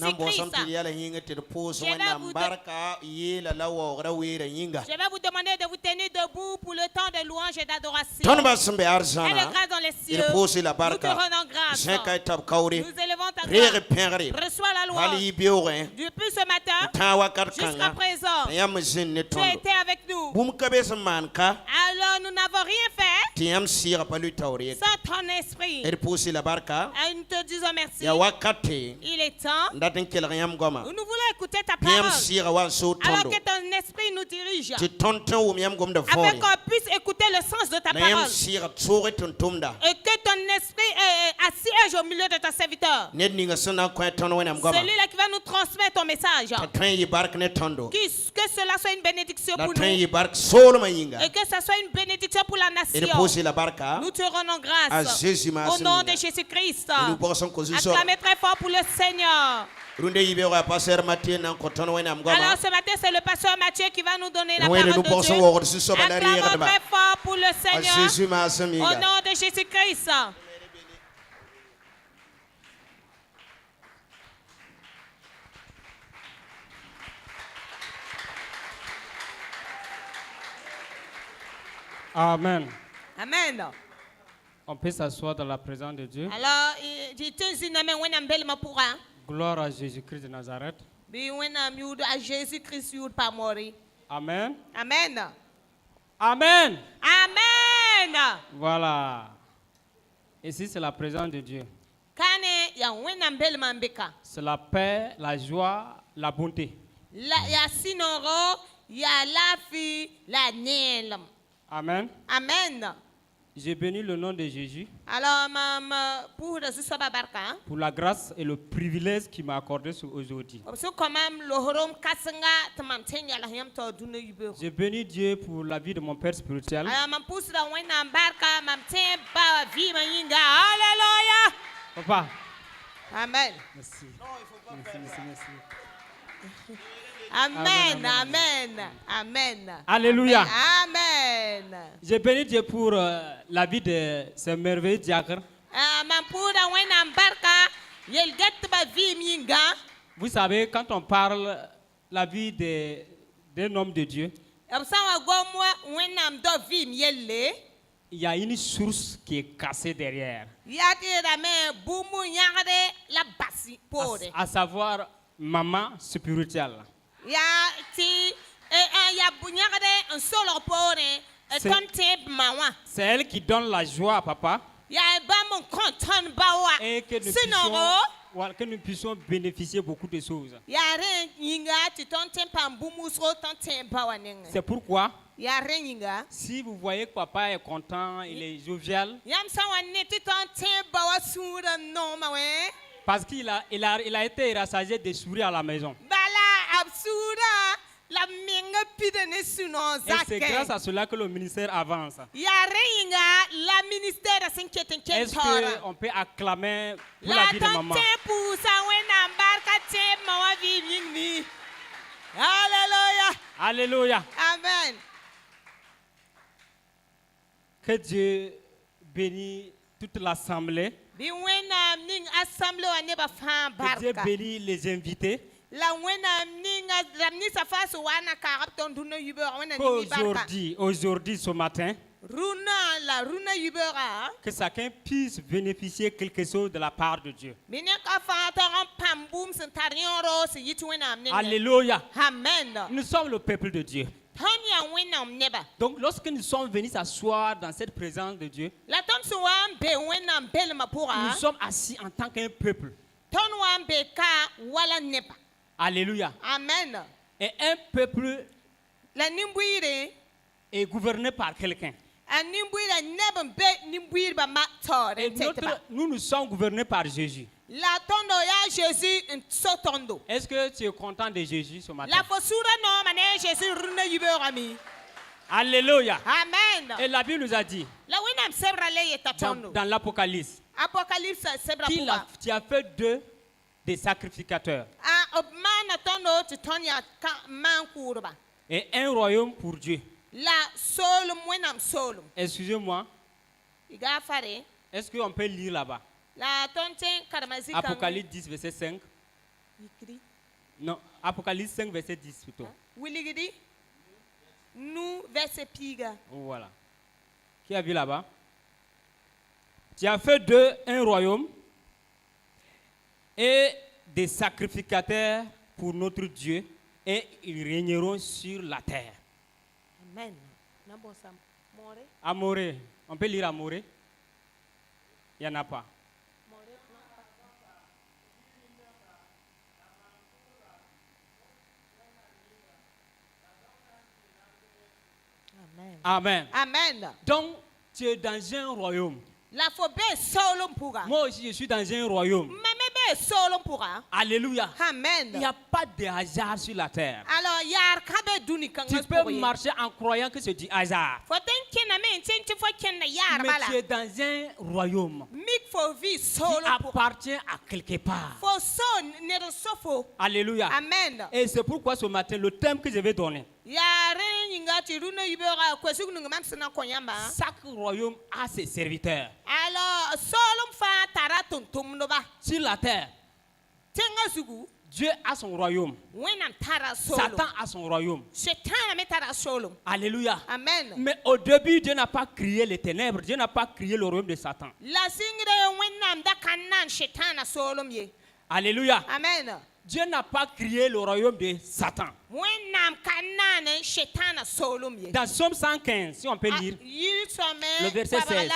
Je vais vous demander de vous tenir debout pour le temps de louange et d'adoration. Et de grâce dans les cieux. Nous te rendons grâce. Nous élevons ta gloire. Reçois la louange. Depuis ce matin jusqu'à présent, tu as été avec nous. Alors nous n'avons rien fait sans ton esprit. Et nous te disons merci. Il est temps. Nous voulons écouter ta parole. Alors que ton esprit nous dirige. Afin qu'on puisse écouter le sens de ta parole. Et que ton esprit assiège au milieu de ton serviteur. Celui-là qui va nous transmettre ton message. Que cela soit une bénédiction pour nous. Et que ce soit une bénédiction pour la nation. Nous te rendons grâce. Au nom de Jésus-Christ. Acclamez très fort pour le Seigneur. Alors ce matin, c'est le pasteur Mathieu qui va nous donner la parole de Dieu. Acclamons très fort pour le Seigneur. Au nom de Jésus-Christ. Amen. Amen. On peut s'asseoir dans la présence de Dieu. Alors, Gloire à Jésus-Christ de Nazareth. Amen. Amen. Amen. Amen. Voilà. Ici, c'est la présence de Dieu. C'est la paix, la joie, la bonté. Amen. Amen. J'ai béni le nom de Jésus Alors, pour la grâce et le privilège qu'il m'a accordé aujourd'hui. J'ai béni Dieu pour la vie de mon père spirituel. Papa. Amen. Merci. Merci. Amen, amen, amen. Alléluia. Amen. J'ai béni Dieu pour la vie de ce merveilleux diacre. Vous savez, quand on parle la vie d'un homme de Dieu, il y a une source qui est cassée derrière. À savoir maman spirituelle. C'est elle qui donne la joie à papa et que nous puissions bénéficier beaucoup de choses. C'est pourquoi, si vous voyez que papa est content, il est jovial, parce qu'il a été rassasié des souris à la maison. Et c'est grâce à cela que le ministère avance. Est-ce qu'on peut acclamer pour la vie de maman? Alléluia. Amen. Que Dieu bénisse toute l'assemblée. Que Dieu bénisse les invités. Aujourd'hui, ce matin, que chacun puisse bénéficier quelque chose de la part de Dieu. Alléluia. Amen. Nous sommes le peuple de Dieu. Donc, lorsque nous sommes venus s'asseoir dans cette présence de Dieu, nous sommes assis en tant qu'un peuple. Alléluia. Amen. Et un peuple est gouverné par quelqu'un. Et nous sommes gouvernés par Jésus. Est-ce que tu es content de Jésus ce matin? Alléluia. Amen. Et la Bible nous a dit dans l'Apocalypse tu as fait d'eux des sacrificateurs et un royaume pour Dieu. Excusez-moi. Est-ce qu'on peut lire là-bas? Apocalypse 10, verset 5. Non, Apocalypse 5, verset 10 plutôt. Nous, verset piga. Voilà. Qui a vu là-bas? Tu as fait d'eux un royaume et des sacrificateurs pour notre Dieu, et ils régneront sur la terre. Amen. Amoré. On peut lire Amoré? Il n'y en a pas. Amen. Amen. Amen. Donc, tu es dans un royaume. Moi aussi, je suis dans un royaume. Alléluia. Amen. Il n'y a pas de hasard sur la terre. Alors, tu peux marcher en croyant que c'est du hasard. Mais tu es dans un royaume qui appartient à quelque part. Alléluia. Amen. Et c'est pourquoi ce matin, le thème que je vais donner. Chaque royaume a ses serviteurs. Sur la terre, Dieu a son royaume. Satan a son royaume. Alléluia. Amen. Mais au début, Dieu n'a pas créé les ténèbres. Dieu n'a pas créé le royaume de Satan. Alléluia. Amen. Dieu n'a pas créé le royaume de Satan. Dans Somme 115, si on peut lire, le verset 16.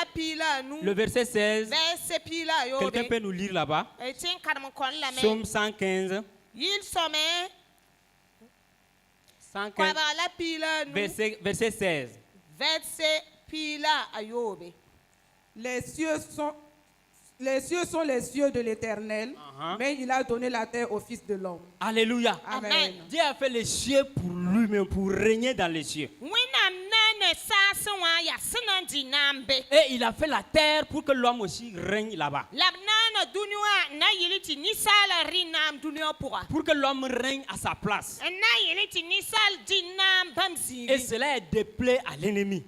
Le verset 16. Quelqu'un peut nous lire là-bas? Somme 115. 115. Verset 16. Les cieux sont les cieux de l'Éternel, mais il a donné la terre au Fils de l'homme. Alléluia. Amen. Dieu a fait les cieux pour lui-même, pour régner dans les cieux. Et il a fait la terre pour que l'homme aussi règne là-bas. Pour que l'homme règne à sa place. Et cela est déplaît à l'ennemi.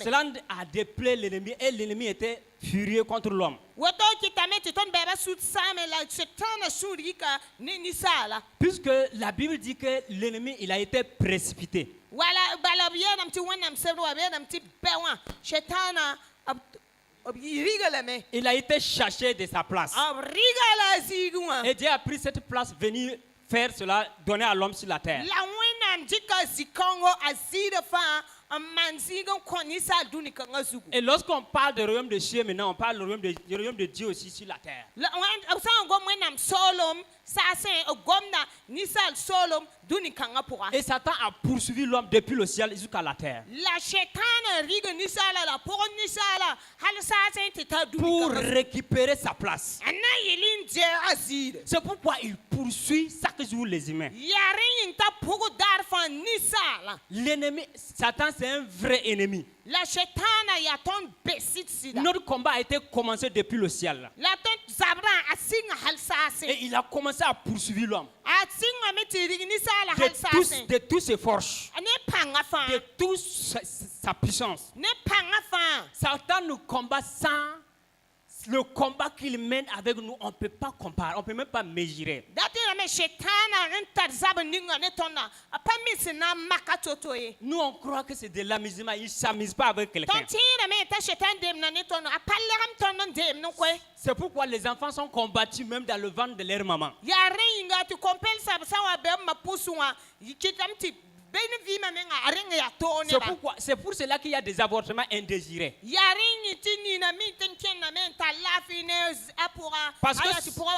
Cela a déplaît l'ennemi et l'ennemi était furieux contre l'homme. Puisque la Bible dit que l'ennemi il a été précipité. Il a été chassé de sa place. Et Dieu a pris cette place, venir faire cela, donner à l'homme sur la terre. Et lorsqu'on parle du royaume de cieux maintenant, on parle du royaume de Dieu aussi sur la terre. Et Satan a poursuivi l'homme depuis le ciel jusqu'à la terre. Pour récupérer sa place. C'est pourquoi il poursuit chaque jour les humains. L'ennemi, Satan, c'est un vrai ennemi. Notre combat a été commencé depuis le ciel. Et il a commencé à poursuivre l'homme. De tous ses forces. De toute sa puissance. Satan nous combat sans le combat qu'il mène avec nous, on ne peut pas comparer, on ne peut même pas mesurer. Nous, on croit que c'est de l'amusement, il ne s'amuse pas avec quelqu'un. C'est pourquoi les enfants sont combattus même dans le ventre de leur maman. C'est pour cela qu'il y a des avortements indésirés. Parce que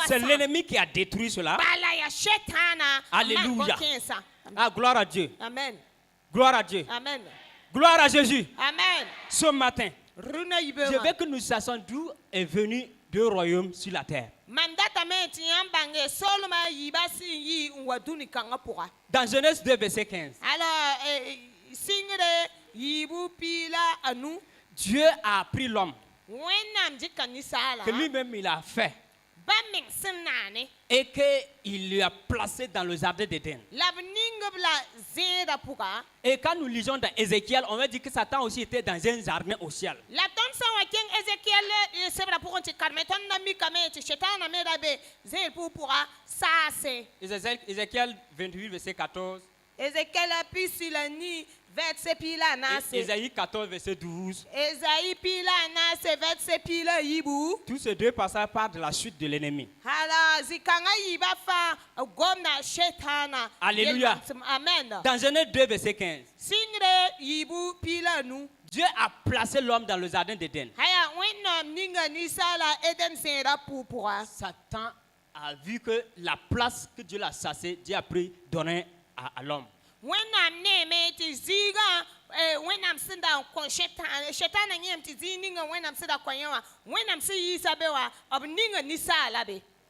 c'est l'ennemi qui a détruit cela. Alléluia. Ah, gloire à Dieu. Amen. Gloire à Dieu. Amen. Gloire à Jésus. Amen. Ce matin, je veux que nous sachions d'où est venu deux royaumes sur la terre. Dans Genèse 2, verset 15. Dieu a pris l'homme que lui-même il a fait et qu'il lui a placé dans le jardin d'Éden. Et quand nous lisons dans Ézéchiel, on va dire que Satan aussi était dans un jardin au ciel. Ézéchiel 28, verset 14. Ésaïe 14, verset 12. Tous ces deux passages parlent de la chute de l'ennemi. Alléluia. Dans Genèse 2, verset 15. Dieu a placé l'homme dans le jardin d'Éden. Satan a vu que la place que Dieu l'a chassée, Dieu a pris donner à l'homme.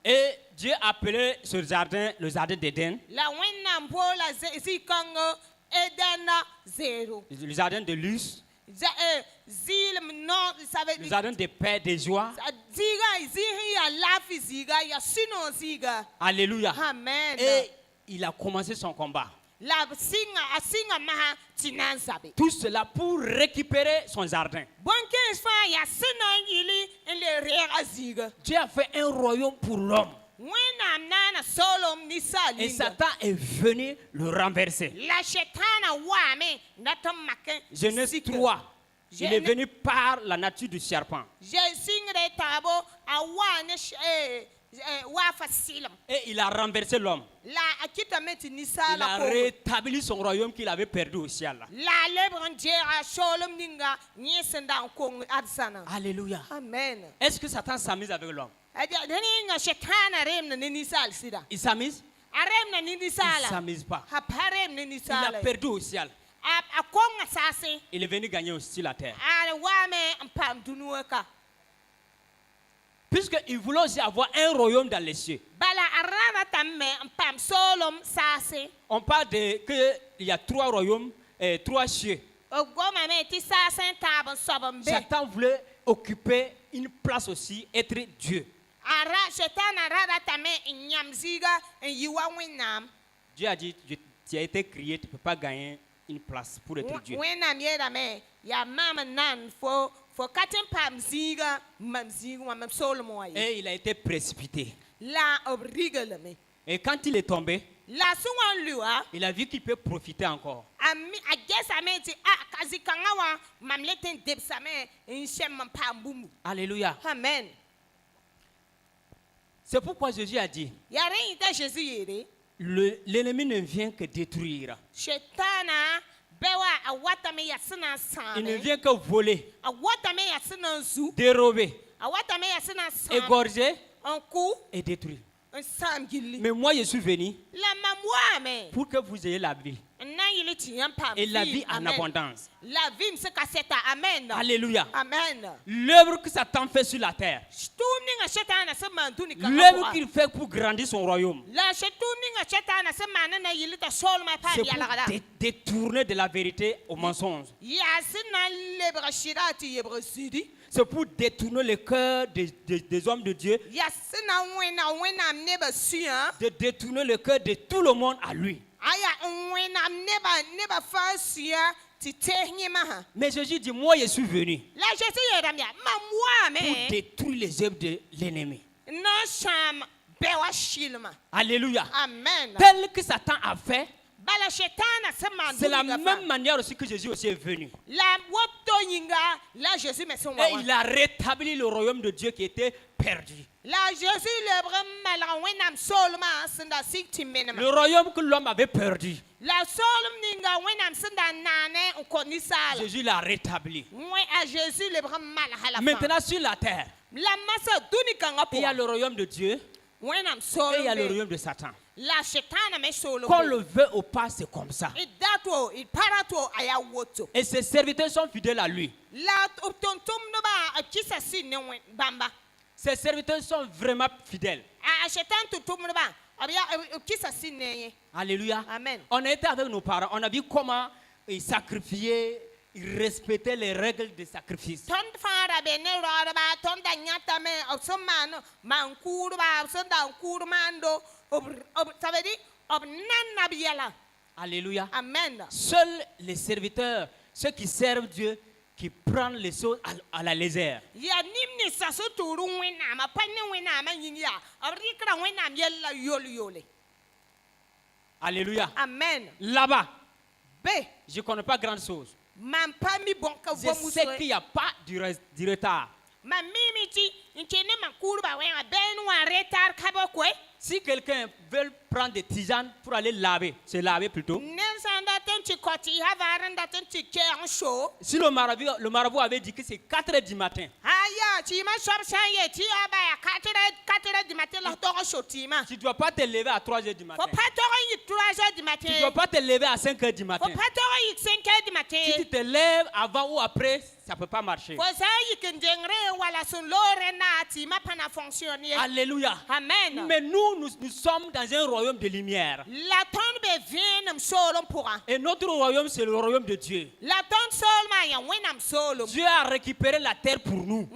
Et Dieu a appelé ce jardin le jardin d'Éden. Le jardin de Luz. Le jardin de paix, de joie. Alléluia. Et il a commencé son combat. Tout cela pour récupérer son jardin. Dieu a fait un royaume pour l'homme. Et Satan est venu le renverser. Genèse 3. Il est venu par la nature du serpent. Et il a renversé l'homme. Il a rétabli son royaume qu'il avait perdu au ciel. Alléluia. Amen. Est-ce que Satan s'amuse avec l'homme? Il s'amuse? Il ne s'amuse pas. Il a perdu au ciel. Il est venu gagner aussi la terre. Puisqu'il voulait aussi avoir un royaume dans les cieux. On parle qu'il y a 3 royaumes et 3 cieux. Satan voulait occuper une place aussi, être Dieu. Dieu a dit, tu as été créé, tu ne peux pas gagner une place pour être Dieu. Et il a été précipité. Et quand il est tombé, il a vu qu'il peut profiter encore. Alléluia. Amen. C'est pourquoi Jésus a dit, l'ennemi ne vient que détruire. Il ne vient que voler, dérober, égorger et détruire. Mais moi je suis venu pour que vous ayez la vie. Et la vie en abondance. Alléluia. L'œuvre que Satan fait sur la terre, l'œuvre qu'il fait pour grandir son royaume, c'est pour détourner de la vérité au mensonge. C'est pour détourner le cœur des hommes de Dieu, de détourner le cœur de tout le monde à lui. Mais Jésus dit, moi je suis venu pour détruire les œuvres de l'ennemi. Alléluia. Amen. Tel que Satan a fait, c'est la même manière aussi que Jésus aussi est venu. Et il a rétabli le royaume de Dieu qui était perdu. Le royaume que l'homme avait perdu, Jésus l'a rétabli. Maintenant sur la terre, il y a le royaume de Dieu et il y a le royaume de Satan. Qu'on le veut ou pas, c'est comme ça. Et ses serviteurs sont fidèles à lui. Ses serviteurs sont vraiment fidèles. Alléluia. Amen. On était avec nos parents, on a vu comment ils sacrifiaient, ils respectaient les règles de sacrifice. Alléluia. Amen. Seuls les serviteurs, ceux qui servent Dieu, qui prennent les choses à la légère. Alléluia. Amen. Là-bas, je ne connais pas grand chose. Je sais qu'il n'y a pas du retard. Si quelqu'un veut prendre des tisanes pour aller laver, se laver plutôt. Si le marabout avait dit que c'est 4 heures du matin. Tu ne dois pas te lever à 3 heures du matin. Tu ne dois pas te lever à 5 heures du matin. Si tu te lèves avant ou après, ça ne peut pas marcher. Alléluia. Amen. Mais nous sommes dans un royaume de lumière. Et notre royaume, c'est le royaume de Dieu. Dieu a récupéré la terre pour nous.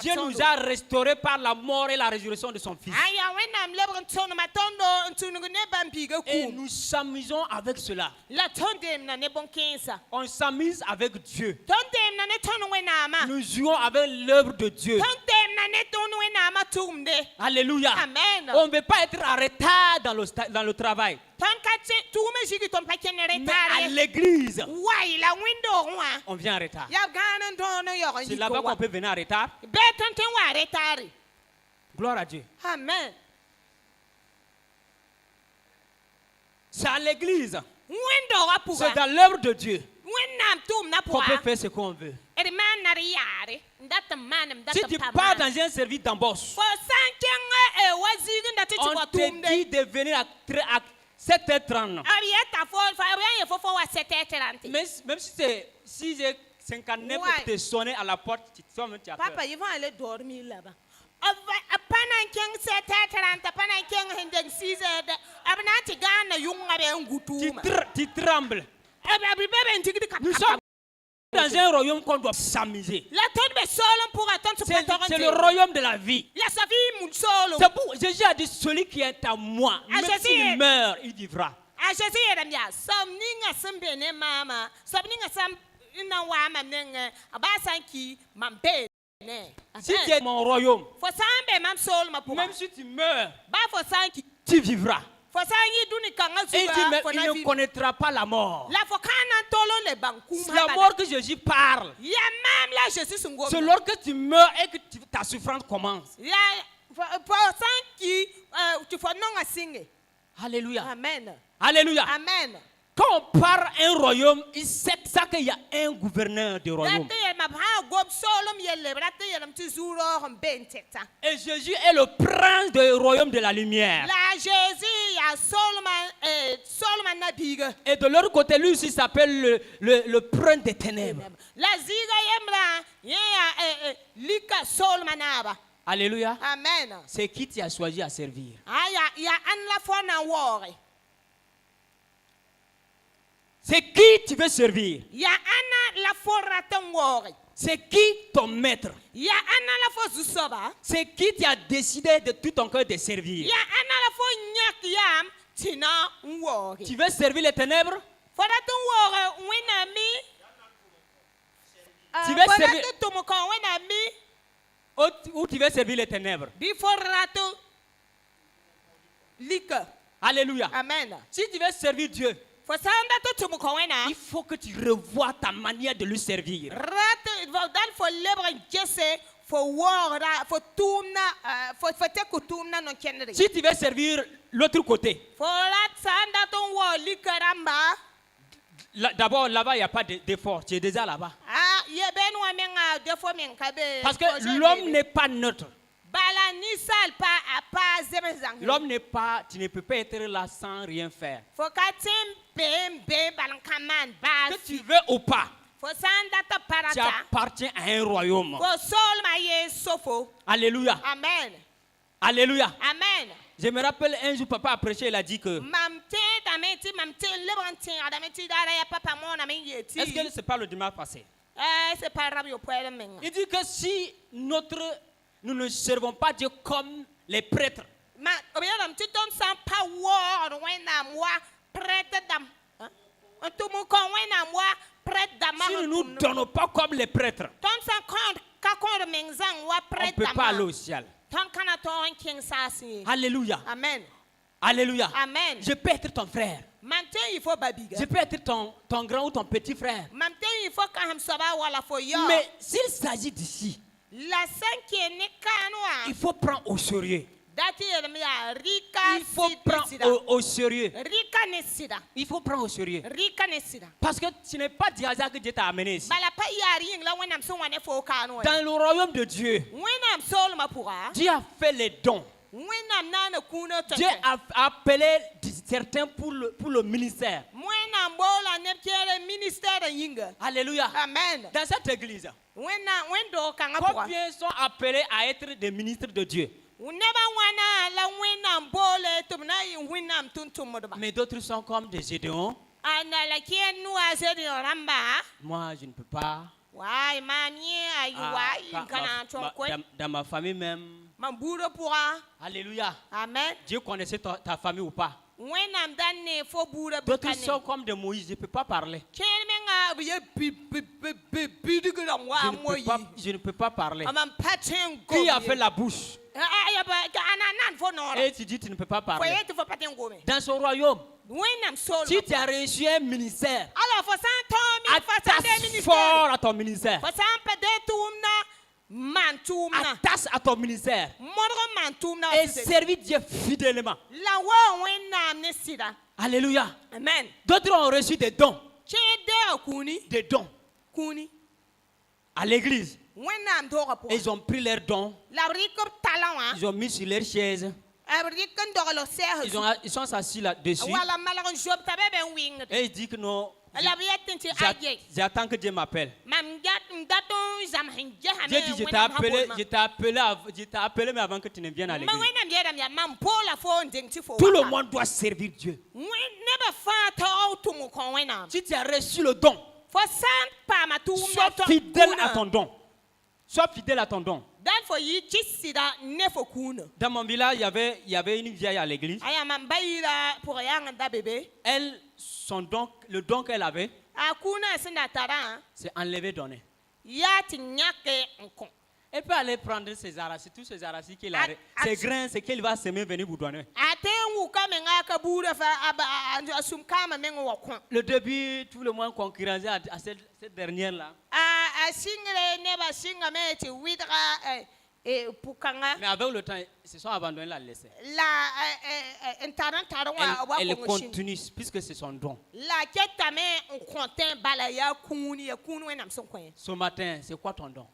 Dieu nous a restaurés par la mort et la résurrection de son Fils. Et nous s'amusons avec cela. On s'amuse avec Dieu. Nous jouons avec l'œuvre de Dieu. Alléluia. Amen. On ne veut pas être en retard dans le travail. Mais à l'église, on vient en retard. C'est là-bas qu'on peut venir en retard. Gloire à Dieu. Amen. C'est à l'église. C'est dans l'œuvre de Dieu qu'on peut faire ce qu'on veut. Si tu pars dans un service d'embauche, on te dit de venir à 7h30. Même si j'ai 59 pour te sonner à la porte, tu as peur. Papa, ils vont aller dormir là-bas. Tu trembles. Nous sommes dans un royaume qu'on doit s'amuser. C'est le royaume de la vie. C'est pour Jésus a dit celui qui est à moi, même s'il meurt, il vivra. Si tu es mon royaume, même si tu meurs, tu vivras. Et il ne connaîtra pas la mort. La mort que Jésus parle, c'est lorsque tu meurs et que ta souffrance commence. Alléluia. Amen. Alléluia. Amen. Quand on parle un royaume, il sait ça qu'il y a un gouverneur du royaume. Et Jésus est le prince du royaume de la lumière. Et de l'autre côté, lui aussi s'appelle le prince des ténèbres. Alléluia. Amen. C'est qui tu as choisi à servir. C'est qui tu veux servir. C'est qui ton maître. C'est qui tu as décidé de tout ton cœur de servir. Tu veux servir les ténèbres. Tu veux servir. Ou tu veux servir les ténèbres. Alléluia. Amen. Si tu veux servir Dieu, il faut que tu revoies ta manière de lui servir. Si tu veux servir l'autre côté, d'abord là-bas il n'y a pas d'effort, tu es déjà là-bas. Parce que l'homme n'est pas neutre. L'homme n'est pas, tu ne peux pas être là sans rien faire. Que tu veux ou pas, tu appartiens à un royaume. Alléluia. Amen. Alléluia. Amen. Je me rappelle un jour, papa a prêché, il a dit que... Est-ce que c'est pas le dimanche passé? Il dit que si nous ne servons pas Dieu comme les prêtres, Si nous ne nous donnons pas comme les prêtres, on ne peut pas aller au ciel. Alléluia. Amen. Alléluia. Amen. Je peux être ton frère. Je peux être ton grand ou ton petit frère. Mais s'il s'agit d'ici, il faut prendre au sérieux. Il faut prendre au sérieux. Il faut prendre au sérieux. Parce que ce n'est pas du hasard que Dieu t'a amené ici. Dans le royaume de Dieu, Dieu a fait les dons. Dieu a appelé certains pour le ministère. Alléluia. Amen. Dans cette église, combien sont appelés à être des ministres de Dieu? Mais d'autres sont comme des Gédéons. Moi, je ne peux pas. Dans ma famille même. Alléluia. Amen. Dieu connaissait ta famille ou pas? D'autres sont comme de Moïse, je ne peux pas parler. Je ne peux pas parler. Qui a fait la bouche? Et tu dis tu ne peux pas parler. Dans son royaume, si tu as reçu un ministère, attache fort à ton ministère. Attache à ton ministère et servis Dieu fidèlement. Alléluia. Amen. D'autres ont reçu des dons. Des dons. À l'église. Et ils ont pris leurs dons. Ils ont mis sur leurs chaises. Ils sont assis là-dessus. Et ils disent que non. J'attends que Dieu m'appelle. Dieu dit je t'ai appelé mais avant que tu ne viennes à l'église. Tout le monde doit servir Dieu. Si tu as reçu le don, sois fidèle à ton don. Sois fidèle à ton don. Dans mon village, il y avait une vieille à l'église. Elle, le don qu'elle avait, c'est enlever, donner. Elle peut aller prendre ses aracis, tous ces aracis qu'il a, ses grains, c'est qu'il va semer, venir vous donner. Le début, tout le monde concurrensait à cette dernière-là. Mais avec le temps, ils se sont abandonnés la laisser. Elle continue puisque c'est son don. Ce matin, c'est quoi ton don?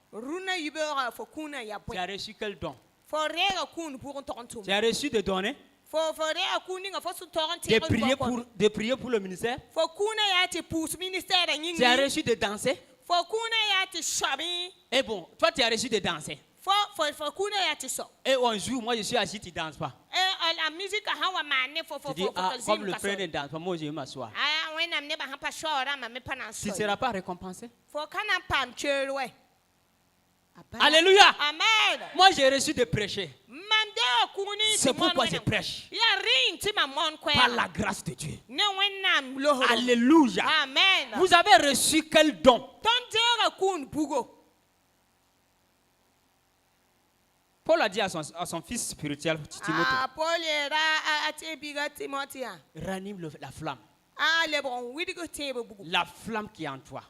Tu as reçu quel don? Tu as reçu de donner? De prier pour le ministère? Tu as reçu de danser? Et bon, toi tu as reçu de danser. Et un jour, moi je suis assis, tu ne danses pas. Tu dis, comme le frère ne danse pas, moi je vais m'asseoir. Tu ne seras pas récompensé. Alléluia. Amen. Moi j'ai reçu de prêcher. C'est pourquoi je prêche. Par la grâce de Dieu. Alléluia. Amen. Vous avez reçu quel don? Paul a dit à son fils spirituel, Timothée, ranime la flamme. La flamme qui est en toi.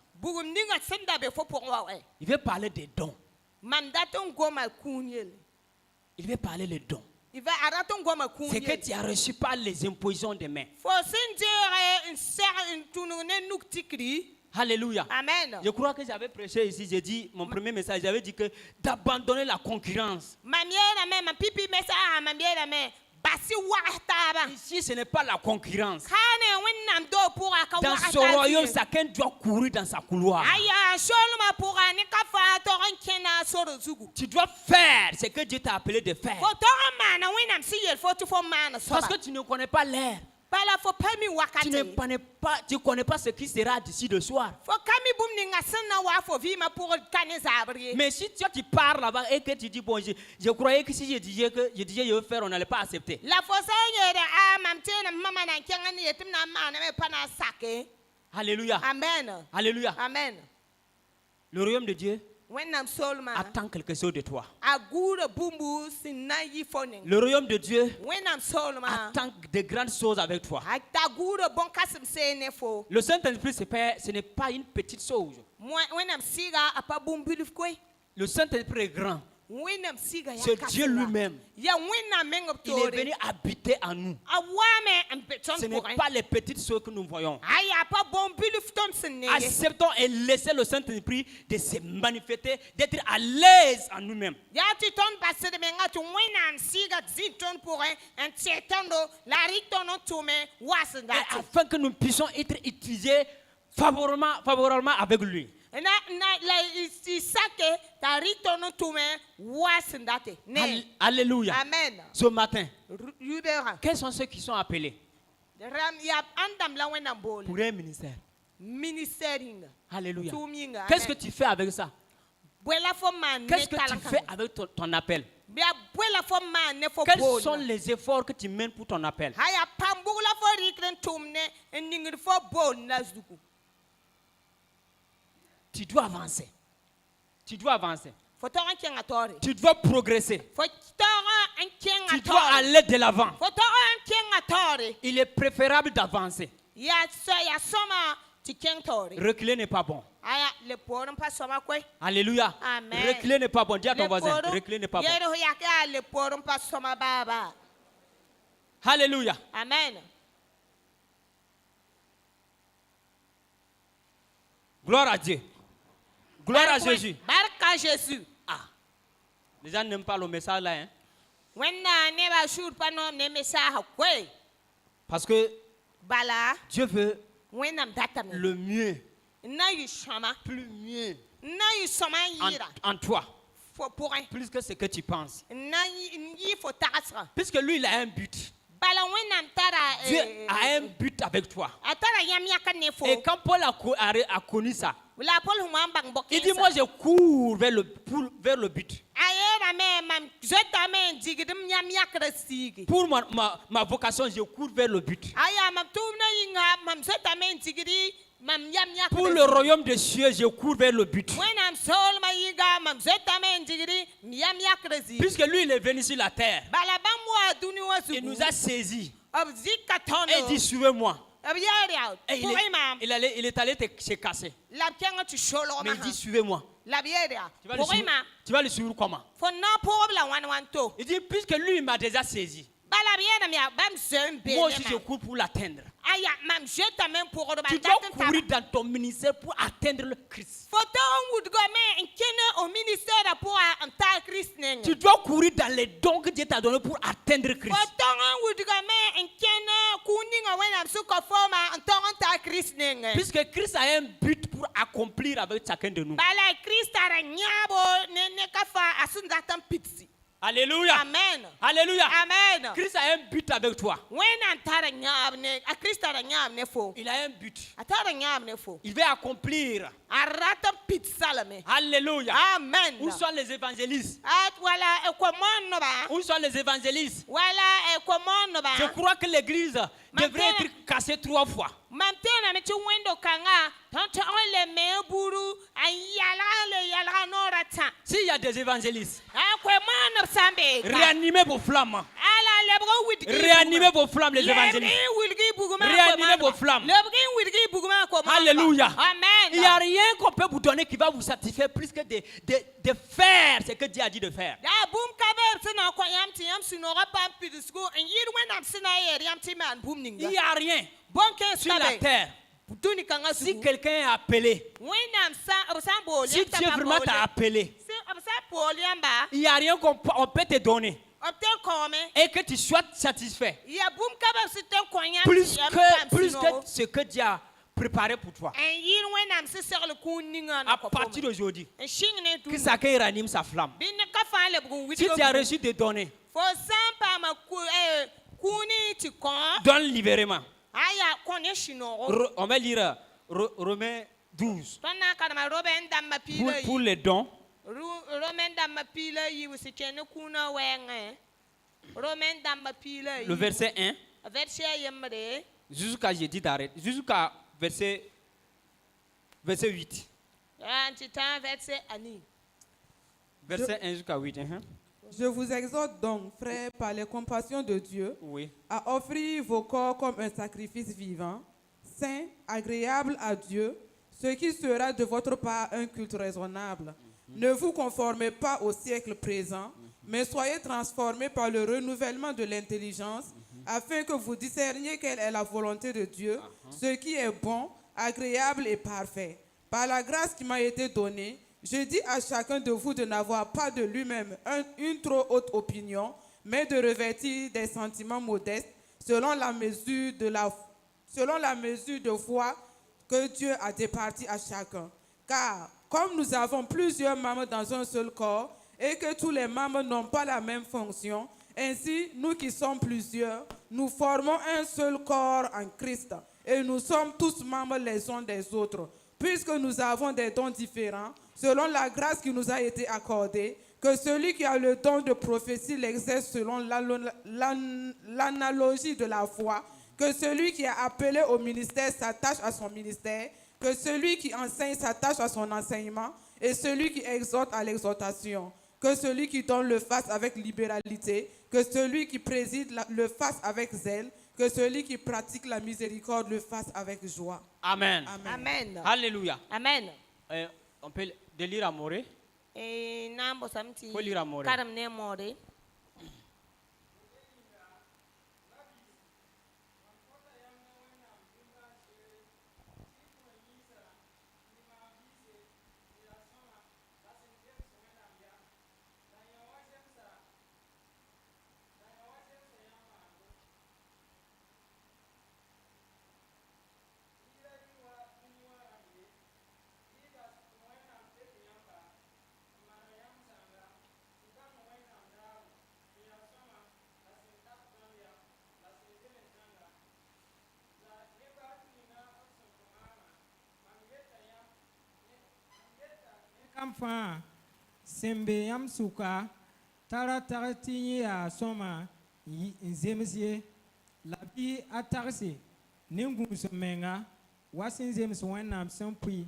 Il veut parler des dons. Il veut parler des dons. C'est que tu as reçu par les impositions des mains. Alléluia. Amen. Je crois que j'avais prêché ici, j'ai dit, mon premier message, j'avais dit que d'abandonner la concurrence. Ici, ce n'est pas la concurrence. Dans ce royaume, chacun doit courir dans sa couloir. Tu dois faire ce que Dieu t'a appelé de faire. Parce que tu ne connais pas l'air Tu ne connais pas ce qui sera d'ici le soir. Mais si toi tu pars là-bas et que tu dis, bon, je croyais que si je disais je veux faire, on n'allait pas accepter. Alléluia. Amen. Alléluia. Amen. Le royaume de Dieu attend quelque chose de toi. Le royaume de Dieu attend de grandes choses avec toi. Le Saint-Esprit, ce n'est pas une petite chose. Le Saint-Esprit est grand. C'est Dieu lui-même. Il est venu habiter en nous. Ce n'est pas les petites choses que nous voyons. Acceptons et laissez le Saint-Esprit de se manifester, d'être à l'aise en nous-mêmes. Afin que nous puissions être utilisés favorablement avec lui. Alléluia. Amen. Ce matin, quels sont ceux qui sont appelés pour un ministère? Alléluia. Qu'est-ce que tu fais avec ça? Qu'est-ce que tu fais avec ton appel? Quels sont les efforts que tu mènes pour ton appel? Tu dois avancer. Tu dois avancer. Tu dois progresser. Tu dois aller de l'avant. Il est préférable d'avancer. Reculer n'est pas bon. Alléluia. Amen. Reculer n'est pas bon. Dis à ton voisin, reculer n'est pas bon. Alléluia. Amen. Gloire à Dieu. Gloire à Jésus. Barka Jésus. Ah. Les gens n'aiment pas le message là. Hein? Parce que Dieu veut le mieux. Plus mieux. En toi. Plus que ce que tu penses. Puisque lui, il a un but. Dieu a un but avec toi. Et quand Paul a connu ça, il dit, moi je cours vers le but. Pour ma vocation, je cours vers le but. Pour le royaume des cieux, je cours vers le but. Puisque lui, il est venu sur la terre, il nous a saisis. Et il dit, suivez-moi. Et il est allé se casser. Mais il dit, suivez-moi. Tu vas le suivre comment? Il dit, puisque lui, il m'a déjà saisi. Moi aussi, je cours pour l'atteindre. Tu dois courir dans ton ministère pour atteindre le Christ. Tu dois courir dans les dons que Dieu t'a donnés pour atteindre Christ. Puisque Christ a un but pour accomplir avec chacun de nous. Alléluia. Amen. Alléluia. Amen. Christ a un but avec toi. Il a un but. Il veut accomplir. Alléluia. Amen. Où sont les évangélistes? Où sont les évangélistes? Je crois que l'église devrait être cassée 3 fois. S'il y a des évangélistes, réanimez vos flammes. Réanimez vos flammes, les évangélistes. Réanimez vos flammes. Alléluia. Il n'y a rien qu'on peut vous donner qui va vous satisfaire plus que de faire ce que Dieu a dit de faire. Il n'y a rien sur la terre. Si quelqu'un est appelé, si Dieu vraiment t'a appelé, il n'y a rien qu'on peut te donner et que tu sois satisfait plus que ce que Dieu a préparé pour toi. À partir d'aujourd'hui, que chacun ranime sa flamme. Si tu as reçu des données, Donne libérément. On va lire Romains 12. Pour les dons. Le verset 1. Jusqu'à, j'ai dit d'arrêter. Jusqu'à verset 8. Verset 1 jusqu'à 8. Je vous exhorte donc, frères, par les compassions de Dieu, à offrir vos corps comme un sacrifice vivant, saint, agréable à Dieu, ce qui sera de votre part un culte raisonnable. Ne vous conformez pas au siècle présent, mais soyez transformés par le renouvellement de l'intelligence, afin que vous discerniez quelle est la volonté de Dieu, ce qui est bon, agréable et parfait. Par la grâce qui m'a été donnée, je dis à chacun de vous de n'avoir pas de lui-même une trop haute opinion, mais de revêtir des sentiments modestes selon la mesure de foi que Dieu a départi à chacun. Car comme nous avons plusieurs membres dans un seul corps et que tous les membres n'ont pas la même fonction, ainsi nous qui sommes plusieurs, nous formons un seul corps en Christ et nous sommes tous membres les uns des autres. Puisque nous avons des dons différents, selon la grâce qui nous a été accordée, que celui qui a le don de prophétie l'exerce selon l'analogie de la foi, que celui qui est appelé au ministère s'attache à son ministère, que celui qui enseigne s'attache à son enseignement, et celui qui exhorte à l'exhortation, que celui qui donne le fasse avec libéralité, que celui qui préside le fasse avec zèle, que celui qui pratique la miséricorde le fasse avec joie. Amen. Amen. Amen. Alléluia. Amen. On peut lire à Moré. Faut lire à Moré. Kamfa sembe yam suka tara tarati ya soma zemsie labi atarsi ningu somenga wasin zems wanam sampui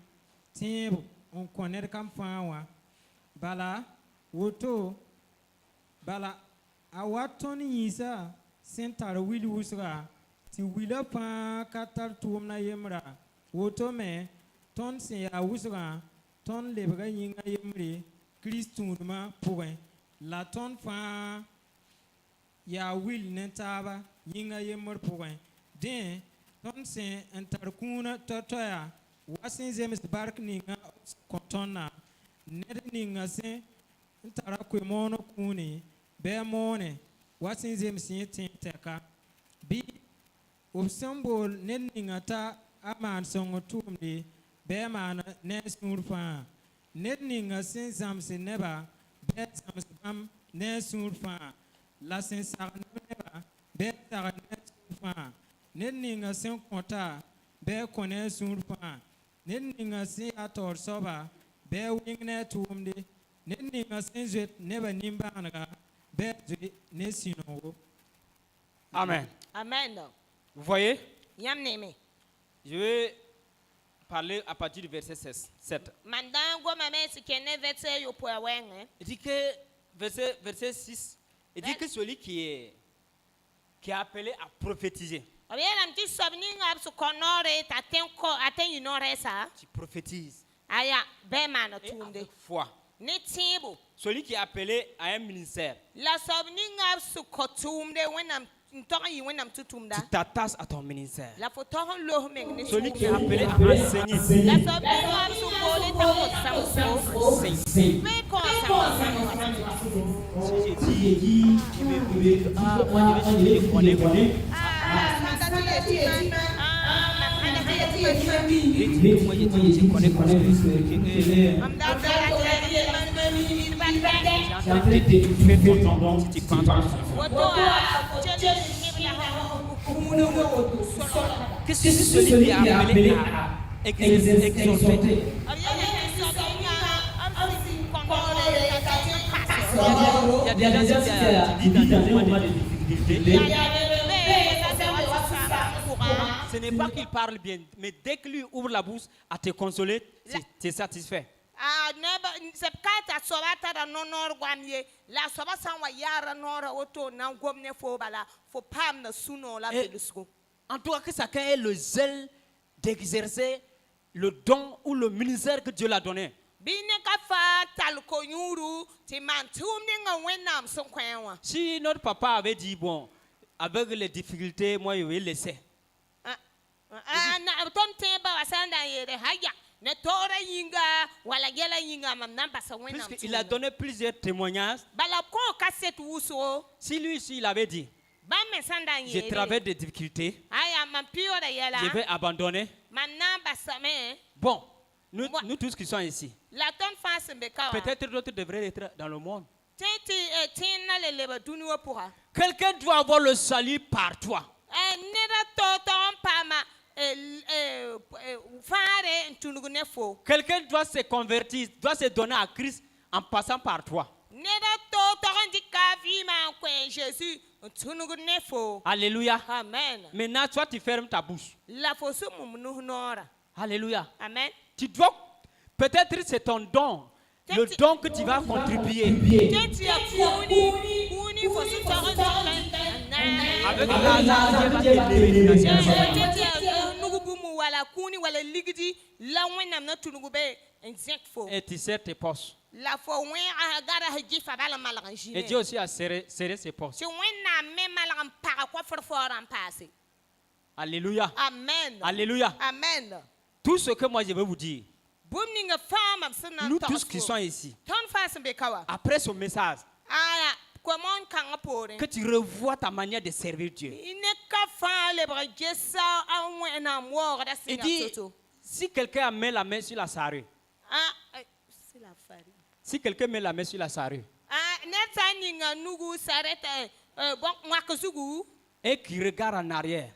timbo on connaît kamfa wa bala woto bala awaton yisa sentar wili usra ti wila pa katar tumna yemra woto me ton se ya usra ton lebra yinga yemre Christuma point la ton fa ya will nentaba yinga yemr point den ton se entarkuna totoya wasin zemes bark ninga kontona ned ninga se entarakwe mono kuni be mone wasin zemes teka bi obsembol ned ninga ta aman songo tumdi be man nes nurfa ned ninga sin zamse neba be zamse bam nes nurfa la sin sar neba be sar nes nurfa ned ninga sin konta be kones nurfa ned ninga sin ator soba be wingne tumde ned ninga sin jet neba nimba naga be nesino. Amen. Amen. Vous voyez? Yam neme. Je vais parler à partir du verset 7. Il dit que, verset 6, il dit que celui qui est appelé à prophétiser, tu prophétises avec foi. Celui qui est appelé à un ministère, tu t'attaches à ton ministère. Celui qui est appelé à enseigner, Qu'est-ce que celui qui est appelé à exhorter? Il y a des gens qui vivent dans des moments de difficulté. Ce n'est pas qu'il parle bien, mais dès que lui ouvre la bouche à te consoler, tu es satisfait. En tout cas, que chacun ait le zèle d'exercer le don ou le ministère que Dieu l'a donné. Si notre papa avait dit, bon, avec les difficultés, moi je vais laisser. Puisqu'il a donné plusieurs témoignages. Si lui ici il avait dit, je traverse des difficultés, je vais abandonner. Bon, nous tous qui sommes ici, peut-être d'autres devraient être dans le monde. Quelqu'un doit avoir le salut par toi. Quelqu'un doit se convertir, doit se donner à Christ en passant par toi. Alléluia. Amen. Maintenant, toi, tu fermes ta bouche. Alléluia. Amen. Tu dois, peut-être c'est ton don, le don que tu vas contribuer. Avec et tu serres tes poches. Et Dieu aussi a serré ses poches. Alléluia. Amen. Alléluia. Amen. Tout ce que moi je veux vous dire, nous tous qui sommes ici, après ce message, que tu revois ta manière de servir Dieu. Et dis, si quelqu'un met la main sur la sarrue, si quelqu'un met la main sur la sarrue, et qui regarde en arrière,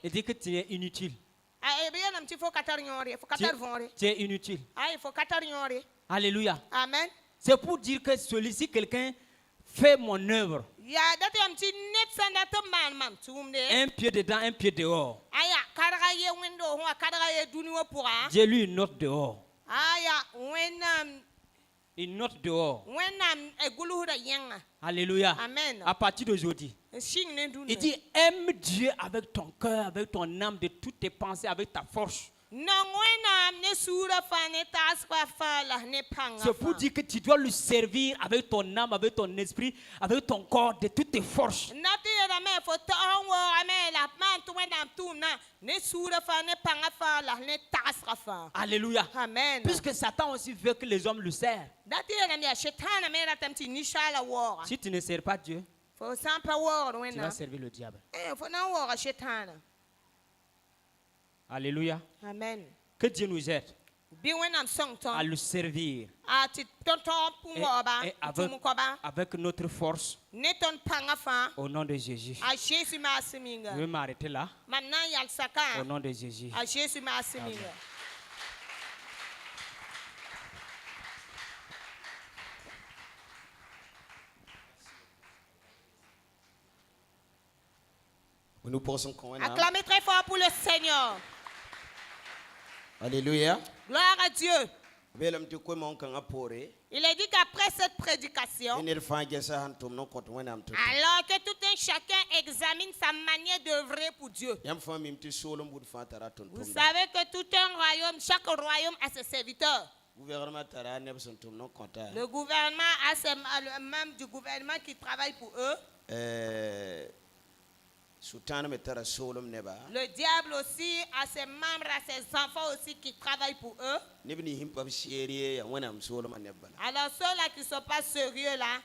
et dit que tu es inutile. Tu es inutile. Alléluia. Amen. C'est pour dire que celui-ci, quelqu'un fait mon œuvre. Un pied dedans, un pied dehors. Dieu lui une note dehors. Une note dehors. Alléluia. Amen. À partir d'aujourd'hui, il dit aime Dieu avec ton cœur, avec ton âme, de toutes tes pensées, avec ta force. C'est pour dire que tu dois le servir avec ton âme, avec ton esprit, avec ton corps, de toutes tes forces. Alléluia. Amen. Puisque Satan aussi veut que les hommes le servent. Si tu ne sers pas Dieu, tu vas servir le diable. Alléluia. Amen. Que Dieu nous aide à le servir et avec notre force au nom de Jésus. Je vais m'arrêter là. Au nom de Jésus. Amen. Nous pensons qu'on est acclamez très fort pour le Seigneur. Alléluia. Gloire à Dieu. Il a dit qu'après cette prédication, alors que tout un chacun examine sa manière d'œuvrer pour Dieu. Vous savez que tout un royaume, chaque royaume a ses serviteurs. Le gouvernement a ses membres du gouvernement qui travaillent pour eux. Le diable aussi a ses membres, a ses enfants aussi qui travaillent pour eux. Alors ceux-là qui ne sont pas sérieux là,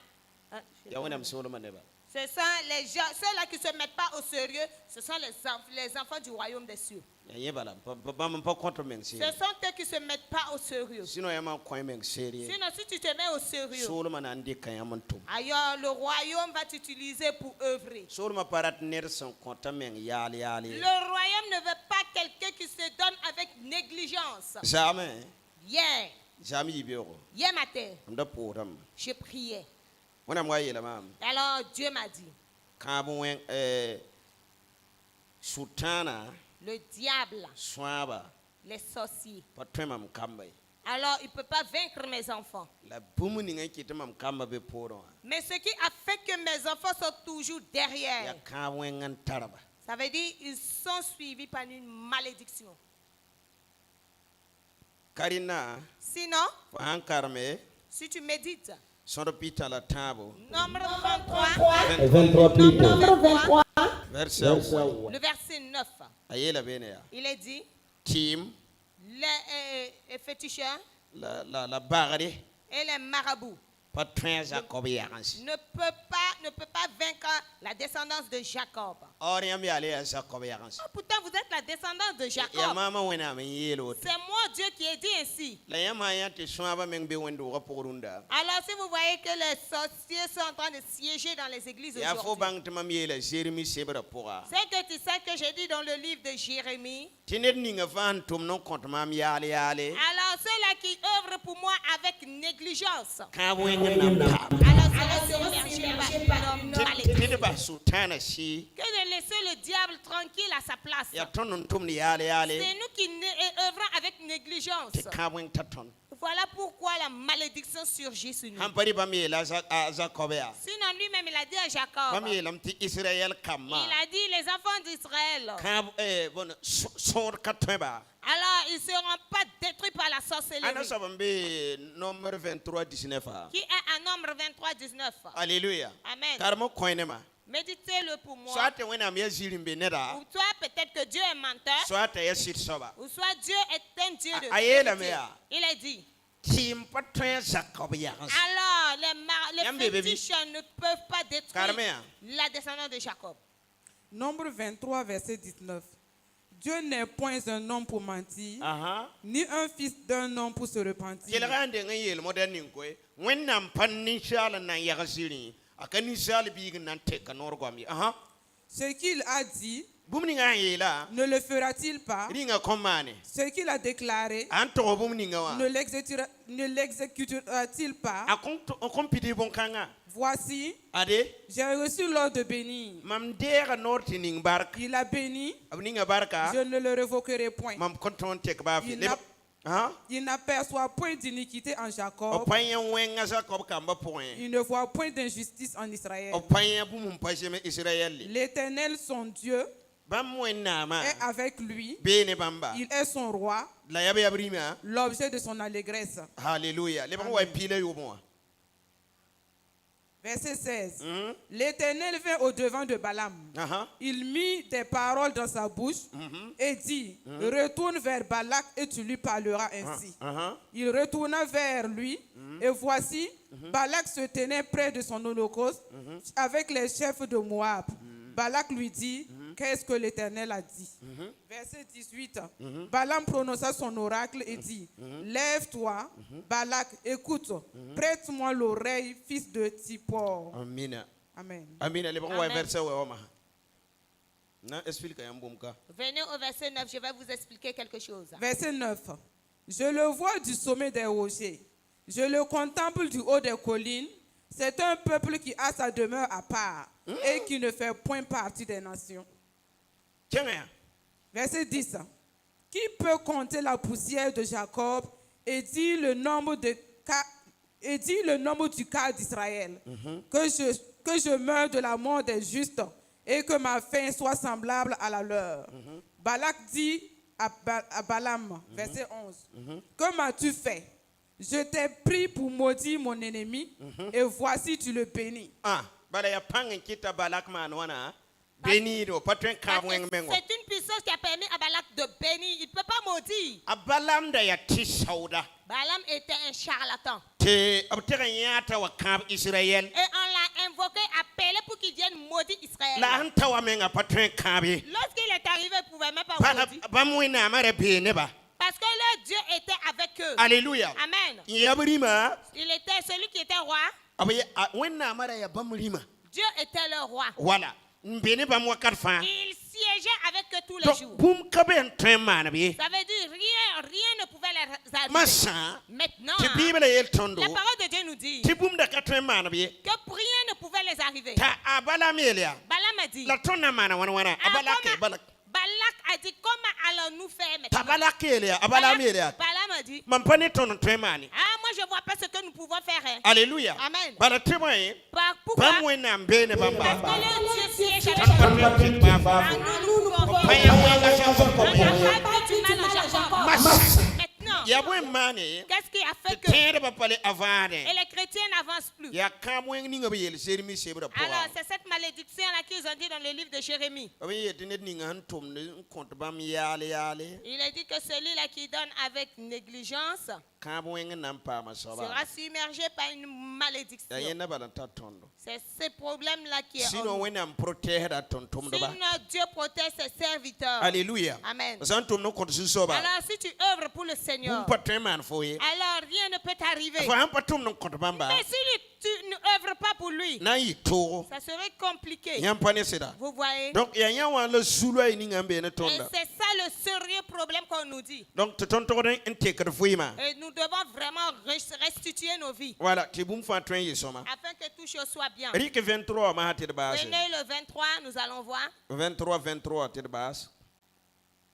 Ce sont les gens, ceux-là qui ne se mettent pas au sérieux, ce sont les enfants du royaume des cieux. Ce sont eux qui ne se mettent pas au sérieux. Sinon, si tu te mets au sérieux, ailleurs, le royaume va t'utiliser pour œuvrer. Le royaume ne veut pas quelqu'un qui se donne avec négligence. Jamais. Hier matin, je priais. Alors Dieu m'a dit, le diable, les sorciers, alors il ne peut pas vaincre mes enfants. Mais ce qui a fait que mes enfants sont toujours derrière, ça veut dire qu'ils sont suivis par une malédiction. Sinon, si tu médites, Nombre 23, le verset 9, il est dit, les féticheurs et les marabouts ne peut pas vaincre la descendance de Jacob. Pourtant, vous êtes la descendance de Jacob. C'est moi, Dieu, qui ai dit ainsi. Alors, si vous voyez que les sorciers sont en train de siéger dans les églises aujourd'hui, c'est que tu sais que j'ai dit dans le livre de Jérémie. Alors, ceux-là qui œuvrent pour moi avec négligence, alors que de laisser le diable tranquille à sa place. C'est nous qui œuvrons avec négligence. Voilà pourquoi la malédiction surgit sur nous. Sinon lui-même il a dit à Jacob, il a dit les enfants d'Israël, alors ils ne seront pas détruits par la sorcellerie. Qui est à Nombre 23, 19. Alléluia. Amen. Méditez-le pour moi. Ou soit peut-être que Dieu est menteur. Ou soit Dieu est un Dieu de vérité. Il a dit, alors les féticheurs ne peuvent pas détruire la descendance de Jacob. Nombre 23, verset 19. Dieu n'est point un homme pour mentir, ni un fils d'un homme pour se repentir. Ce qu'il a dit, ne le fera-t-il pas? Ce qu'il a déclaré, ne l'exécutera-t-il pas? Voici, j'ai reçu l'ordre de bénir. Il a béni, je ne le révoquerai point. Il n'aperçoit point d'iniquité en Jacob. Il ne voit point d'injustice en Israël. L'Éternel, son Dieu, est avec lui. Il est son roi, l'objet de son allégresse. Alléluia. Verset 16. L'Éternel vint au-devant de Balaam. Il mit des paroles dans sa bouche et dit, retourne vers Balak et tu lui parleras ainsi. Il retourna vers lui et voici, Balak se tenait près de son holocauste avec les chefs de Moab. Balak lui dit, qu'est-ce que l'Éternel a dit? Verset 18. Balaam prononça son oracle et dit, lève-toi, Balak, écoute, prête-moi l'oreille, fils de Tsippor. Amen. Amen. Amen. Venez au verset 9, je vais vous expliquer quelque chose. Verset 9. Je le vois du sommet des rochers, je le contemple du haut des collines. C'est un peuple qui a sa demeure à part et qui ne fait point partie des nations. Verset 10. Qui peut compter la poussière de Jacob et dire le nombre du quart d'Israël? Que je meure de la mort des justes et que ma fin soit semblable à la leur. Balak dit à Balaam, verset 11, que m'as-tu fait? Je t'ai pris pour maudire mon ennemi et voici tu le bénis. C'est une puissance qui a permis à Balak de bénir. Il ne peut pas maudire. Balaam était un charlatan. Et on l'a invoqué, appelé pour qu'il vienne Lorsqu'il est arrivé, il ne pouvait même pas vous dire. Parce que leur Dieu était avec eux. Alléluia. Amen. Il était celui qui était roi. Dieu était le roi. Voilà. Il siégeait avec eux tous les jours. Ça veut dire rien ne pouvait les arriver. Maintenant, la parole de Dieu nous dit que rien ne pouvait les arriver. Balaam a dit, Balak a dit, comment allons-nous faire maintenant? Balaam a dit, moi je ne vois pas ce que nous pouvons faire. Hein. Alléluia. Amen. Pourquoi? Parce que leur Dieu siège avec eux. Maintenant, qu'est-ce qui a fait que et les chrétiens n'avancent plus? Alors, c'est cette malédiction-là qu'ils ont dit dans le livre de Jérémie. Il a dit que celui-là qui donne avec négligence sera submergé par une malédiction. C'est ce problème-là qui est en nous. Sinon, Dieu protège ses serviteurs. Alléluia. Amen. Alors, si tu œuvres pour le Seigneur, alors rien ne peut t'arriver. Mais si tu ne œuvres pas pour lui, ça serait compliqué. Vous voyez? Donc, et c'est ça le sérieux problème qu'on nous dit. Donc, et nous devons vraiment restituer nos vies. Voilà. Afin que toutes choses soient bien. Prenez le 23, nous allons voir. 23.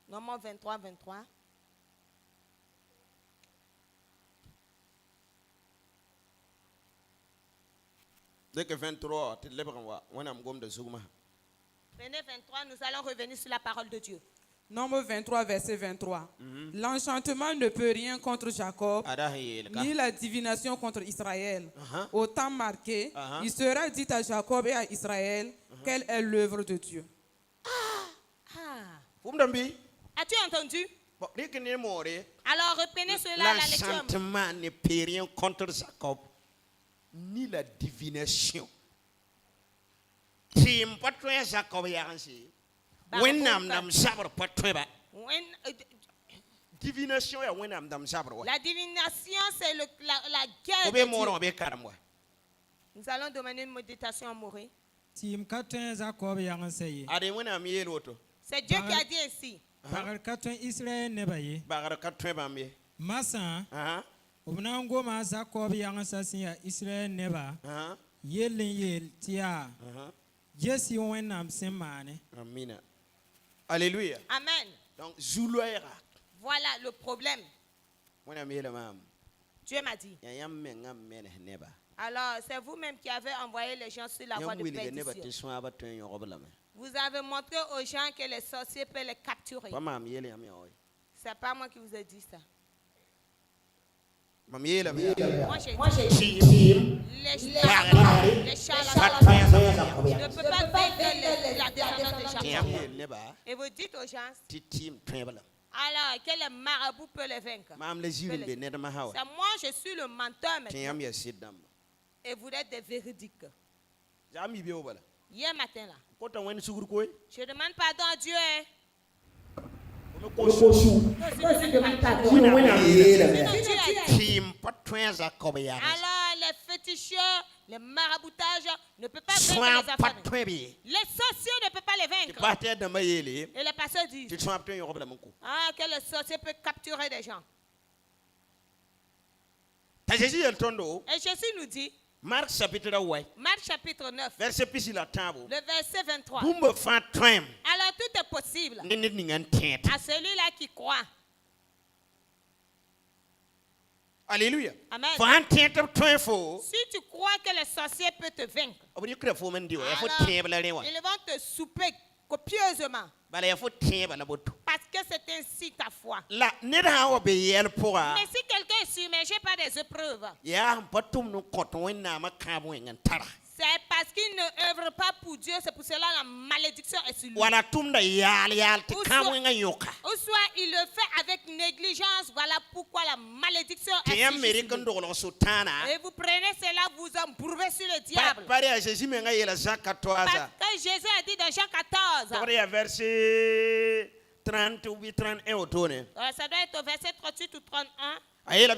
Normalement 23. Dès que 23, Prenez 23, nous allons revenir sur la parole de Dieu. Nombre 23, verset 23. L'enchantement ne peut rien contre Jacob, ni la divination contre Israël. Au temps marqué, il sera dit à Jacob et à Israël quelle est l'œuvre de Dieu. As-tu entendu? Alors reprenez cela à la lecture. L'enchantement ne peut rien contre Jacob, ni la divination. Divination, la divination, c'est la guerre de Dieu. Nous allons demander une méditation amoureux. C'est Dieu qui a dit ainsi. Masa, obnango masa kobi yang sasia Israel neba. Yel tia. Jesi wenam semane. Amina. Alléluia. Amen. Donc Zuluera. Voilà le problème. Dieu m'a dit. Alors, c'est vous-même qui avez envoyé les gens sur la voie de perdition. Vous avez montré aux gens que les sorciers peuvent les capturer. C'est pas moi qui vous ai dit ça. Moi j'ai dit, les charlatans ne peuvent pas vaincre la descendance de Jacob. Et vous dites aux gens, alors que les marabouts peuvent les vaincre. C'est moi, je suis le menteur maintenant. Et vous êtes des véridiques. Hier matin là, je demande pardon à Dieu. Alors les féticheurs, les maraboutages ne peuvent pas vaincre les enfants. Les sorciers ne peuvent pas les vaincre. Et les pasteurs disent que le sorcier peut capturer des gens. Et Jésus nous dit, Marc chapitre 9, verset 23. Alors tout est possible à celui-là qui croit. Alléluia. Amen. Si tu crois que le sorcier peut te vaincre, alors, ils vont te souper copieusement. Parce que c'est ainsi ta foi. Mais si quelqu'un est submergé par des épreuves, c'est Parce qu'il ne œuvre pas pour Dieu, c'est pour cela la malédiction est sur lui. Ou soit il le fait avec négligence, voilà pourquoi la malédiction est sur lui. Et vous prenez cela, vous embourbez sur le diable. Parce que Jésus a dit dans Jean 14. Verset 30 ou 31 au tourne. Ça doit être au verset 38 ou 31. Il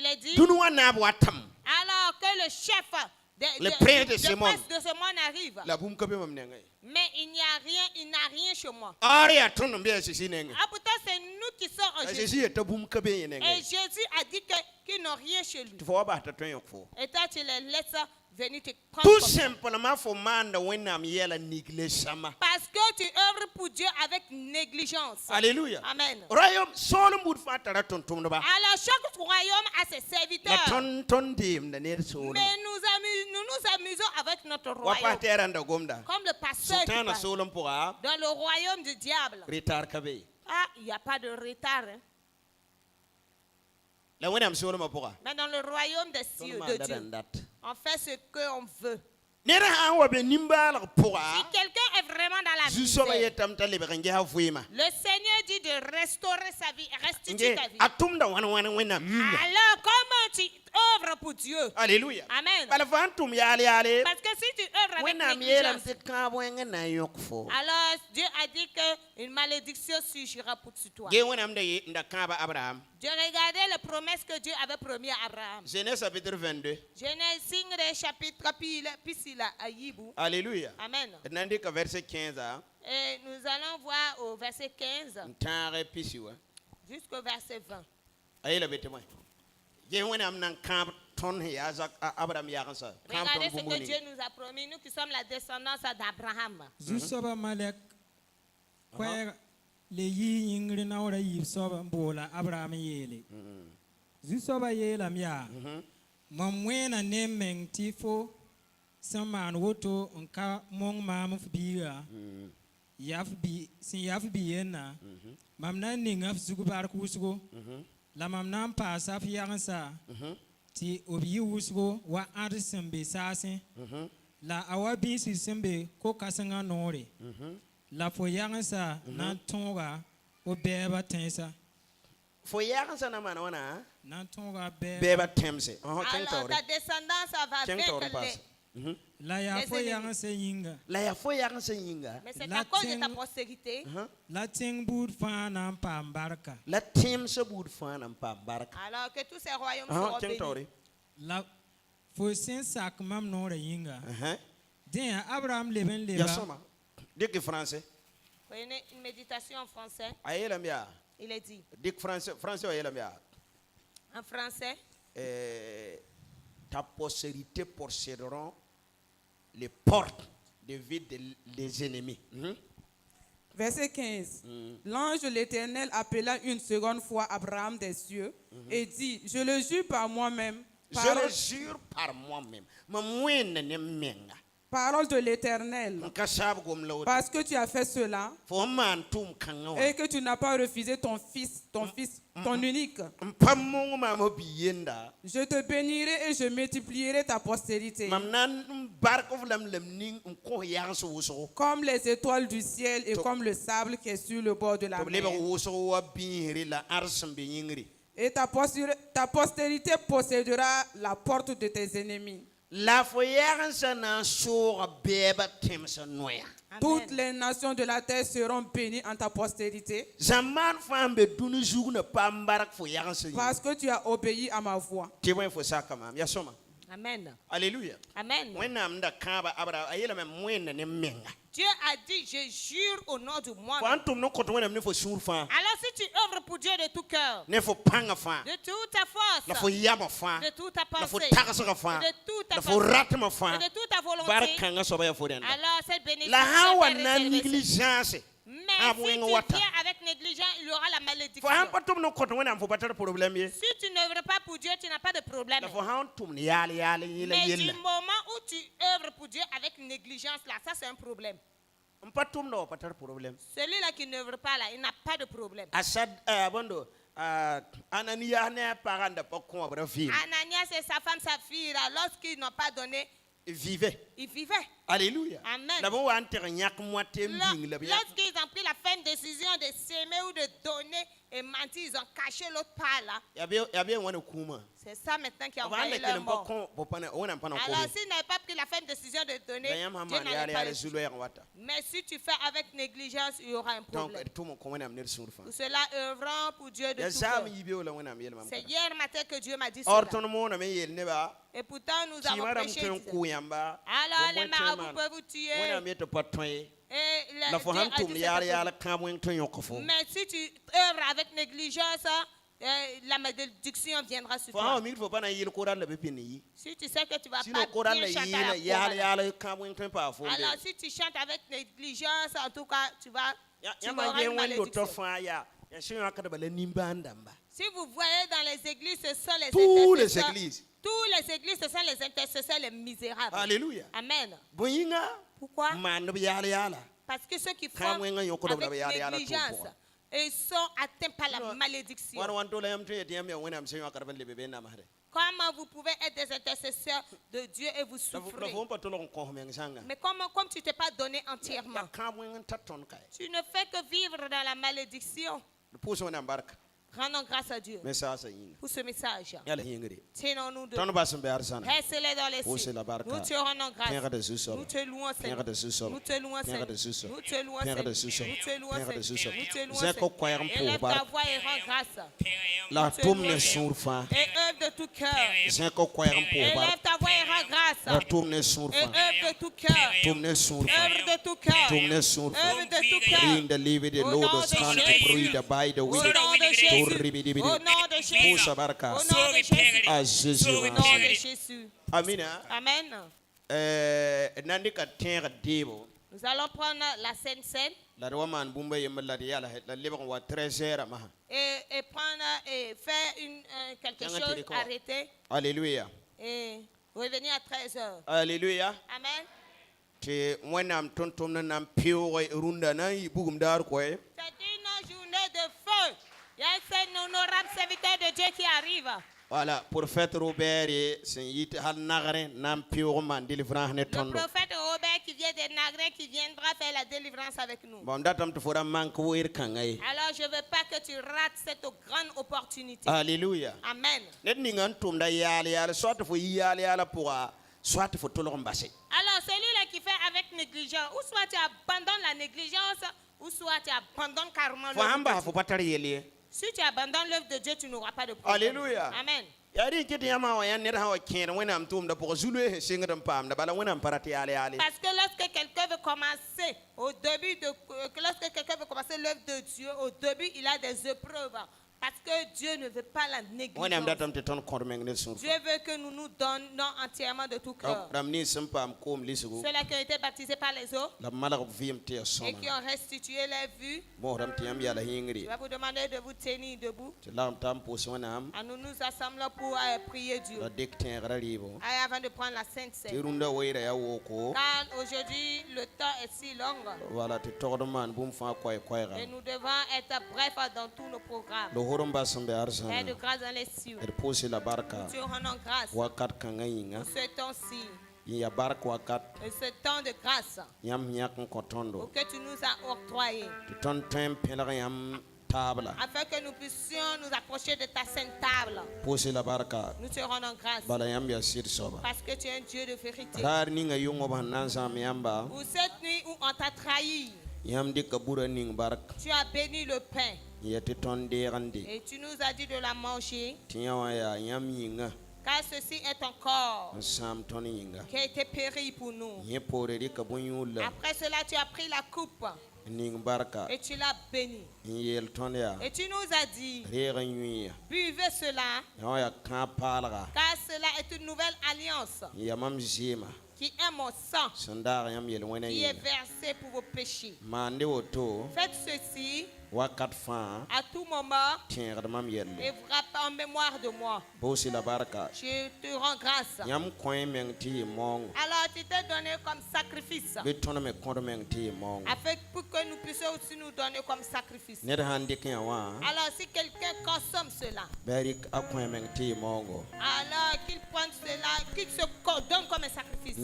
est dit, alors que le chef le prince de ce monde arrive, mais il n'a rien chez moi. Ah, pourtant c'est nous qui sommes en Jésus. Et Jésus a dit qu'ils n'ont rien chez lui. Et toi tu les laisses venir te prendre. Tout simplement, parce que tu œuvres pour Dieu avec négligence. Alléluia. Amen. Alors chaque royaume a ses serviteurs. Mais nous nous amusons avec notre royaume. Comme le pasteur qui parle. Dans le royaume du diable. Ah, il n'y a pas de retard. Hein. Mais dans le royaume des cieux de Dieu, on fait ce qu'on veut. Si quelqu'un est vraiment dans la misère, le Seigneur dit de restaurer sa vie, restituer ta vie. Alors comment tu œuvres pour Dieu? Alléluia. Amen. Parce que si tu œuvres avec négligence, alors Dieu a dit qu'une malédiction surgira sur toi. Dieu regardait les promesses que Dieu avait promis à Abraham. Genèse chapitre 22. Genèse chapitre Alléluia. Amen. Verset 15. Et nous allons voir au verset 15 jusqu'au verset 20. Regardez ce que Dieu nous a promis, nous qui sommes la descendance d'Abraham. Le yi yingri na ora yi soba mbola Abraham yele. Zu soba yela mya. Mamwena ne mengtifo saman woto nka mong mam fbiga. Yafbi sin yafbi yena. Mamna ninga fsugu bar kusgo. La mamna pa saf yansa. Ti obi usgo wa arsembe sase. La awabi si sembe ko kasanga nore. La foyansa na tonga o beba tensa. Foyansa na manona na tonga beba temse. Alors ta descendance va vaincre les. La ya foyansa yinga. La ya foyansa yinga. Mais c'est à cause de ta postérité. La ting boud fana pambarka. La tim se boud fana pambarka. Alors que tous ces royaumes seront bénis. La fosin sak mam nora yinga. Dia Abraham leben leba. Dites français. Prenez une méditation en français. Il est dit. Dites français. En français. Ta postérité posséderont les portes de vie des ennemis. Verset 15. L'ange de l'Éternel appela une seconde fois Abraham des cieux et dit, je le jure par moi-même. Je le jure par moi-même. Parole de l'Éternel, parce que tu as fait cela et que tu n'as pas refusé ton fils, ton unique. Je te bénirai et je multiplierai ta postérité comme les étoiles du ciel et comme le sable qui est sur le bord de la mer. Et ta postérité possédera la porte de tes ennemis. Toutes les nations de la terre seront bénies en ta postérité parce que tu as obéi à ma voix. Amen. Alléluia. Amen. Dieu a dit, je jure au nom de moi. Alors si tu œuvres pour Dieu de tout cœur, de toute ta force, de toute ta pensée, de toute ta force, de toute ta volonté, alors cette bénédiction. Mais si tu viens avec négligence, il y aura la malédiction. Si tu n'œuvres pas pour Dieu, tu n'as pas de problème. Mais du moment où tu œuvres pour Dieu avec négligence, là, ça c'est un problème. Celui-là qui n'œuvre pas, là, il n'a pas de problème. Ananias et sa femme, sa fille, lorsqu'ils n'ont pas donné vivait. Ils vivaient. Alléluia. Amen. Lorsqu'ils ont pris la ferme décision de s'aimer ou de donner et mentir, ils ont caché l'autre part là. C'est ça maintenant qui a envoyé leur mort. Alors s'ils n'avaient pas pris la ferme décision de donner, Dieu n'allait pas le tuer. Mais si tu fais avec négligence, il y aura un problème. Pour cela, œuvrant pour Dieu de tout cœur. C'est hier matin que Dieu m'a dit cela. Et pourtant, nous avons prêché. Alors les marabouts peuvent vous tuer. Mais si tu œuvres avec négligence, la malédiction viendra sur toi. Si tu sais que tu vas pas bien chanter à la fois, alors si tu chantes avec négligence, en tout cas, tu auras une malédiction. Si vous voyez dans les églises, ce sont les intercesseurs. Tous les églises, ce sont les intercesseurs les misérables. Alléluia. Amen. Pourquoi? Parce que ceux qui font avec négligence, ils sont atteints par la malédiction. Comment vous pouvez être des intercesseurs de Dieu et vous souffrez? Mais comme tu ne t'es pas donné entièrement, tu ne fais que vivre dans la malédiction. Rendons grâce à Dieu pour ce message. Tenons-nous de restez-les dans les cieux. Nous te rendons grâce. Nous te louons, Seigneur. Nous te louons, Seigneur. Nous te louons, Seigneur. Nous te louons, Seigneur. Nous te louons, Seigneur. Élève ta voix et rends grâce. Et œuvre de tout cœur. Élève ta voix et rends grâce. Et œuvre de tout cœur. Œuvre de tout cœur. Œuvre de tout cœur. Au nom de Jésus. Au nom de Jésus. Au nom de Jésus. Au nom de Jésus. Amen. Amen. Nous allons prendre la Sainte Seine. Et prendre et faire quelque chose, arrêter. Alléluia. Et revenir à 13h. Alléluia. Amen. C'est une journée de feu. Il y a un honorable serviteur de Dieu qui arrive. Voilà, prophète Robert et le prophète Robert qui vient de Nagré qui viendra faire la délivrance avec nous. Alors je ne veux pas que tu rates cette grande opportunité. Alléluia. Amen. Alors celui-là qui fait avec négligence, ou soit tu abandonnes la négligence, ou soit tu abandonnes carrément l'œuvre. Si tu abandonnes l'œuvre de Dieu, tu n'auras pas de problème. Alléluia. Amen. Parce que lorsque quelqu'un veut commencer l'œuvre de Dieu, au début, il a des épreuves. Parce que Dieu ne veut pas la négligence. Dieu veut que nous nous donnions entièrement de tout cœur. Ceux-là qui ont été baptisés par les eaux et qui ont restitué leur vue, je vais vous demander de vous tenir debout. Nous nous assemblons pour prier Dieu. Avant de prendre la Sainte Seine. Car aujourd'hui, le temps est si long. Et nous devons être brefs dans tous nos programmes. Et de grâce dans les cieux. Nous te rendons grâce. Pour ce temps-ci. Et ce temps de grâce. Que tu nous as octroyé. Afin que nous puissions nous approcher de ta sainte table. Nous te rendons grâce. Parce que tu es un Dieu de vérité. Pour cette nuit où on t'a trahi. Tu as béni le pain. Et tu nous as dit de la manger. Car ceci est ton corps qui a été péri pour nous. Après cela, tu as pris la coupe. Et tu l'as béni. Et tu nous as dit, buvez cela, car cela est une nouvelle alliance qui est mon sang, qui est versé pour vos péchés. Faites ceci à tout moment, et frappe en mémoire de moi. Je te rends grâce. Alors tu t'es donné comme sacrifice, afin pour que nous puissions aussi nous donner comme sacrifice. Alors si quelqu'un consomme cela, alors qu'il prenne cela, qu'il se donne comme un sacrifice.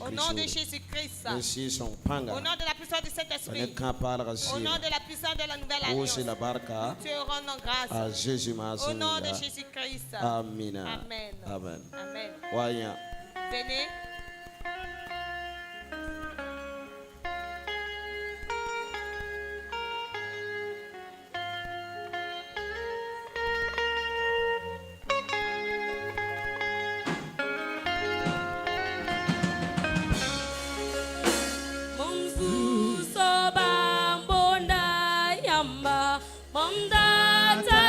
Au nom de Jésus-Christ, au nom de la puissance du Saint-Esprit, au nom de la puissance de la nouvelle alliance, nous te rendons grâce. Au nom de Jésus-Christ. Amen. Amen. Amen. Amen. Amen. Venez. Monda